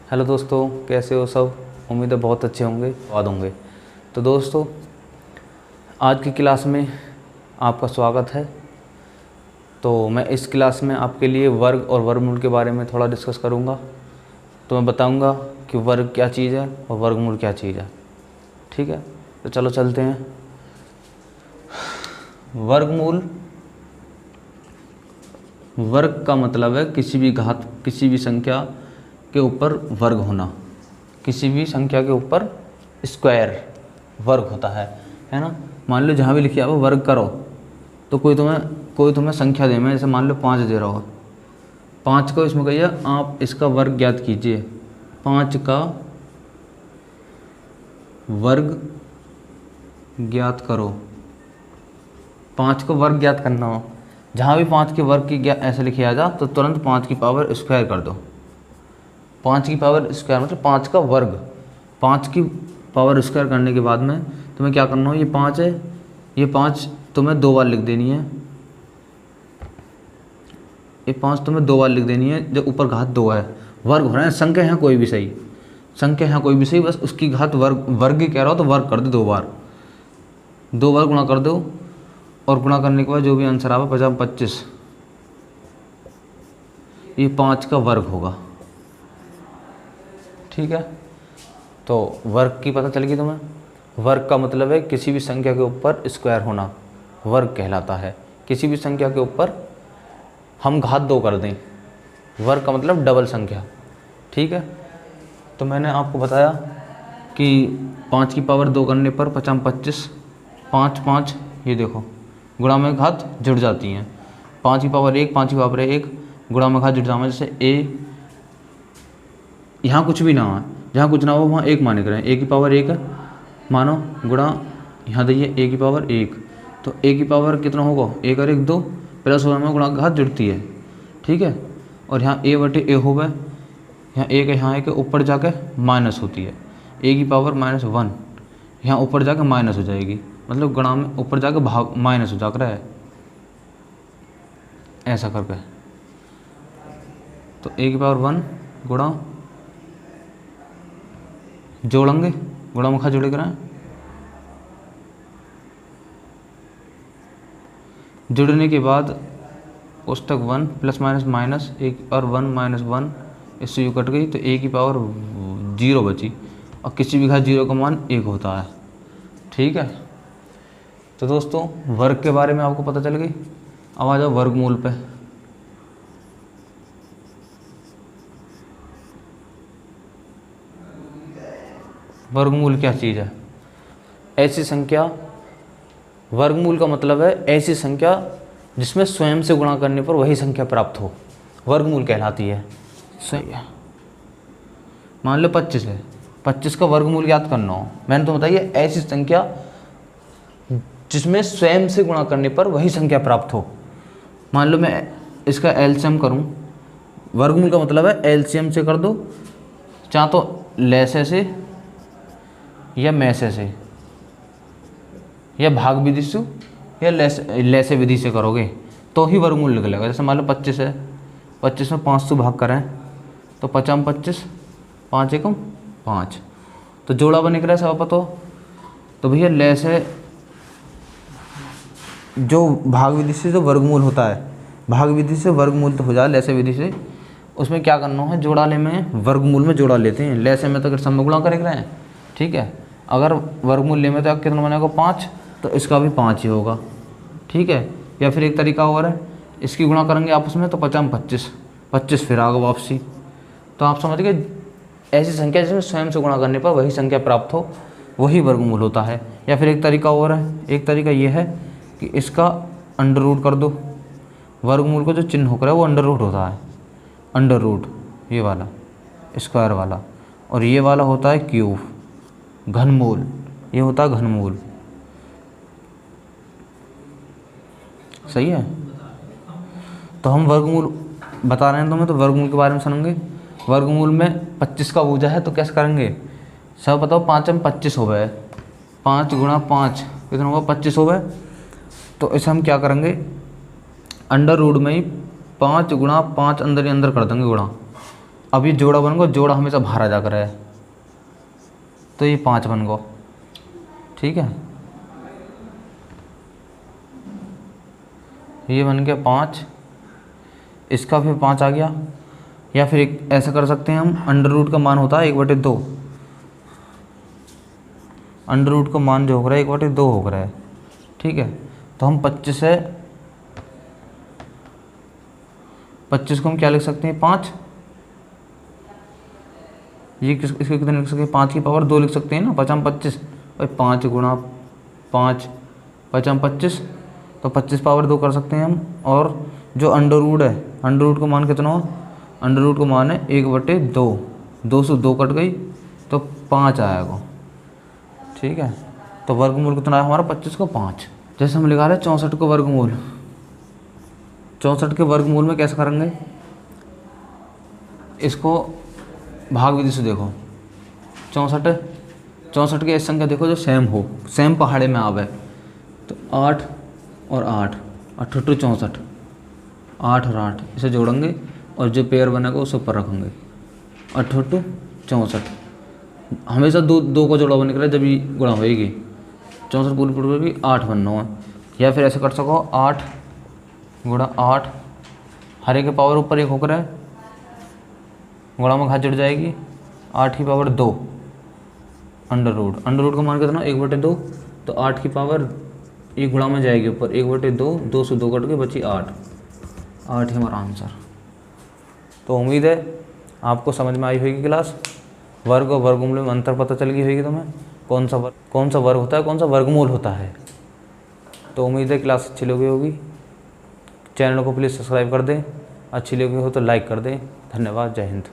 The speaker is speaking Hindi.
हेलो दोस्तों, कैसे हो सब। उम्मीद है बहुत अच्छे होंगे, स्वाद होंगे। तो दोस्तों, आज की क्लास में आपका स्वागत है। तो मैं इस क्लास में आपके लिए वर्ग और वर्गमूल के बारे में थोड़ा डिस्कस करूंगा। तो मैं बताऊंगा कि वर्ग क्या चीज़ है और वर्गमूल क्या चीज़ है। ठीक है, तो चलो चलते हैं। वर्गमूल, वर्ग का मतलब है किसी भी घात, किसी भी संख्या के ऊपर वर्ग होना। किसी भी संख्या के ऊपर स्क्वायर वर्ग होता है ना। मान लो जहाँ भी लिखिए आप वर्ग करो, तो कोई तुम्हें संख्या दे, मैं जैसे मान लो 5 दे रहा हो, 5 को इसमें कहिए आप इसका वर्ग ज्ञात कीजिए। 5 का वर्ग ज्ञात करो। 5 को वर्ग ज्ञात करना हो, जहाँ भी 5 के वर्ग की ऐसे लिखे आ जा, तो तुरंत 5 की पावर स्क्वायर कर दो। 5 की पावर स्क्वायर मतलब 5 का वर्ग। 5 की पावर स्क्वायर करने के बाद में तुम्हें क्या करना हो, ये 5 है, ये 5 तुम्हें 2 बार लिख देनी है। ये 5 तुम्हें 2 बार लिख देनी है, जब ऊपर घात 2 है। वर्ग हो रहा है, संख्या है कोई भी सही, संख्या है कोई भी सही, बस उसकी घात वर्ग ही कह रहा हो तो वर्ग कर दो 2 बार। 2 बार गुणा कर दो, और गुणा करने के बाद जो भी आंसर आवे 50 25, ये 5 का वर्ग होगा। ठीक है, तो वर्ग की पता चल गई तुम्हें। वर्ग का मतलब है किसी भी संख्या के ऊपर स्क्वायर होना, वर्ग कहलाता है। किसी भी संख्या के ऊपर हम घात 2 कर दें, वर्ग का मतलब डबल संख्या। ठीक है, तो मैंने आपको बताया कि 5 की पावर 2 करने पर 50 25, 5 5, ये देखो गुणा में घात जुड़ जाती हैं। 5 की पावर 1, 5 की पावर 1, गुणा में घात जुड़ जाना, जैसे ए, यहाँ कुछ भी ना हो, जहाँ कुछ ना हो वहाँ 1 माने करें। ए की पावर 1 मानो, गुणा यहाँ दिए ए की पावर 1, तो ए की पावर कितना होगा, 1 और 1 2, प्लस होगा में गुणा घात जुड़ती है। ठीक है, और यहाँ ए बटे ए हो गए, यहाँ 1 है, यहाँ 1 ऊपर जाके माइनस होती है। ए की पावर -1, यहाँ ऊपर जाके माइनस हो जाएगी, मतलब गुणा में ऊपर जाके भाग माइनस हो जाकर है, ऐसा करके। तो ए की पावर 1 गुणा, जोड़ेंगे, गुणा मुखा जोड़े कराएं, जुड़ने के बाद उस तक 1 प्लस माइनस माइनस 1 और 1 -1, इससे यू कट गई, तो ए की पावर 0 बची, और किसी भी घात 0 का मान 1 होता है। ठीक है, तो दोस्तों वर्ग के बारे में आपको पता चल गई। अब आ जाओ वर्गमूल पे। वर्गमूल क्या चीज़ है? ऐसी संख्या, वर्गमूल का मतलब है ऐसी संख्या जिसमें स्वयं से गुणा करने पर वही संख्या प्राप्त हो, वर्गमूल कहलाती है। सही है, मान लो 25 है, 25 का वर्गमूल ज्ञात करना हो, मैंने तो बताइए ऐसी संख्या जिसमें स्वयं से गुणा करने पर वही संख्या प्राप्त हो। मान लो मैं इसका एलसीएम करूं, वर्गमूल का मतलब है एलसीएम से कर दो, चाहे तो लैसे से या मैसे से या भाग विधि से या लैसे विधि से करोगे तो ही वर्गमूल निकलेगा। जैसे मान लो 25 है, 25 में 5 से भाग करें तो 50 25, 5 एकम 5, तो जोड़ा बन निकला सब पता। तो भैया लैसे जो भाग विधि से जो वर्गमूल होता है, भाग विधि से वर्गमूल तो हो जाए, लैसे विधि से उसमें क्या करना है, जोड़ाले में वर्गमूल में जोड़ा लेते हैं। लैसे में तो अगर सब गुणा कर रहे हैं, ठीक है, अगर वर्गमूल ले में तो कितना बनेगा 5, तो इसका भी 5 ही होगा। ठीक है, या फिर एक तरीका और है, इसकी गुणा करेंगे आपस में तो 50 25, 25 फिर आगे वापसी। तो आप समझ गए, ऐसी संख्या जिसमें स्वयं से गुणा करने पर वही संख्या प्राप्त हो, वही वर्गमूल होता है। या फिर एक तरीका और है, एक तरीका ये है कि इसका अंडर रूट कर दो, वर्गमूल को जो चिन्ह होकर है वो अंडर रूट होता है, अंडर रूट ये वाला स्क्वायर वाला, और ये वाला होता है क्यूब, घनमूल, ये होता है घनमूल। सही है, तो हम वर्गमूल बता रहे हैं तुम्हें, तो वर्गमूल के बारे में सुनेंगे। वर्गमूल में 25 का भुजा है तो कैसे करेंगे, सब बताओ। 5 में 25 हो गए, 5 गुणा 5 कितना होगा, 25 हो गए। तो इसे हम क्या करेंगे, अंडर रूट में ही 5 गुणा 5 अंदर ही अंदर कर देंगे गुणा, अब ये जोड़ा बन गो, जोड़ा हमेशा बाहर आ जाकर है, तो ये 5 बन गो। ठीक है, ये बन गया 5, इसका फिर 5 आ गया। या फिर एक ऐसा कर सकते हैं हम, अंडर रूट का मान होता है 1/2, अंडर रूट का मान जो हो रहा है 1/2 हो रहा है। ठीक है, तो हम 25 है, 25 को हम क्या लिख सकते हैं 5, ये इसके कितने लिख सकते हैं 5 की पावर 2 लिख सकते हैं ना, 5 25 भाई, 5 गुणा 5 5 25, तो 25 पावर 2 कर सकते हैं हम। और जो अंडर रूट है, अंडर रूट का मान कितना हो, अंडर रूट का मान है 1/2, 2 से 2 कट गई तो 5 आएगा। ठीक है, तो वर्गमूल कितना है हमारा 25 को 5। जैसे हम लिखा रहे हैं 64 को वर्गमूल, 64 के वर्गमूल में कैसे करेंगे, इसको भाग विधि से देखो। 64 की ऐसी संख्या देखो जो सेम हो, सेम पहाड़े में आवे, तो 8 और 8, 8 टू 64, 8 और 8 इसे जोड़ेंगे और जो पेयर बनेगा उसे ऊपर रखेंगे, 8 टू 64। हमेशा दो को जोड़ा बन निकला जब ये गुणा होएगी, 64 पूरी पूरी होगी 8 बनना है। या फिर ऐसे कर सको 8 गुणा 8, हर एक के पावर ऊपर 1 होकर है, गुणा में घात जुड़ जाएगी, 8 की पावर 2, अंडर रूट का मान कितना 1/2, तो 8 की पावर ये गुणा में जाएगी ऊपर 1/2, 2 से 2 कट के बची 8 ही हमारा आंसर। तो उम्मीद है आपको समझ में आई होगी क्लास। वर्ग और वर्गमूल में अंतर पता चल गई होगी तुम्हें, कौन सा वर्ग होता है, कौन सा वर्गमूल होता है। तो उम्मीद है क्लास अच्छी लगी होगी। चैनल को प्लीज़ सब्सक्राइब कर दें, अच्छी लगी हो तो लाइक कर दें। धन्यवाद, जय हिंद।